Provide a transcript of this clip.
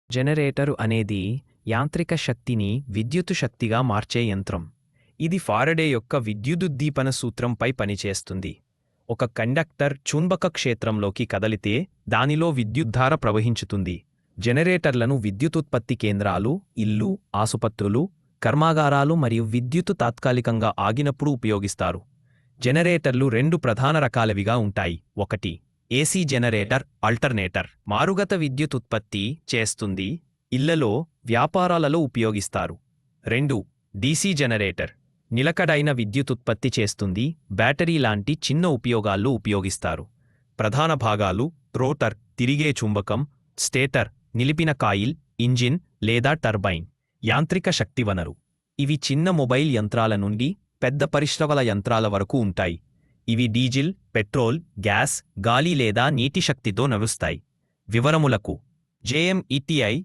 Generator అనేది యాంత్రిక శక్తిని విద్యుత్తు శక్తిగా మార్చే యంత్రం. ఇది ఫారడే యొక్క విద్యుదుద్దీపన సూత్రంపై పనిచేస్తుంది. ఒక కండక్టర్ చుంబక క్షేత్రంలోకి కదలితే దానిలో విద్యుద్ధార ప్రవహించుతుంది. జనరేటర్లను విద్యుతుత్పత్తి కేంద్రాలు, ఇల్లు, ఆసుపత్రులు, కర్మాగారాలు మరియు విద్యుత్తు తాత్కాలికంగా ఆగినప్పుడు ఉపయోగిస్తారు. జనరేటర్లు రెండు ప్రధాన రకాలవిగా ఉంటాయి. ఒకటి ఏసీ జనరేటర్, ఆల్టర్నేటర్, మారుగత విద్యుత్ ఉత్పత్తి చేస్తుంది, ఇళ్లలో, వ్యాపారాలలో ఉపయోగిస్తారు. 2 డీసీ జనరేటర్, నిలకడైన విద్యుత్ ఉత్పత్తి చేస్తుంది, బ్యాటరీ లాంటి చిన్న ఉపయోగాల్లో ఉపయోగిస్తారు. ప్రధాన భాగాలు: రోటర్, తిరిగే చుంబకం; స్టేటర్, నిలిపిన కాయిల్, ఇంజిన్ లేదా టర్బైన్. యాంత్రిక శక్తి వనరు: ఇవి చిన్న మొబైల్ యంత్రాల నుండి పెద్ద పరిశ్రమల యంత్రాల వరకు ఉంటాయి. ఇవి డీజిల్, పెట్రోల్, గ్యాస్, గాలి లేదా నీటి శక్తితో నడుస్తాయి. వివరములకు: జేఎంఈటీఐ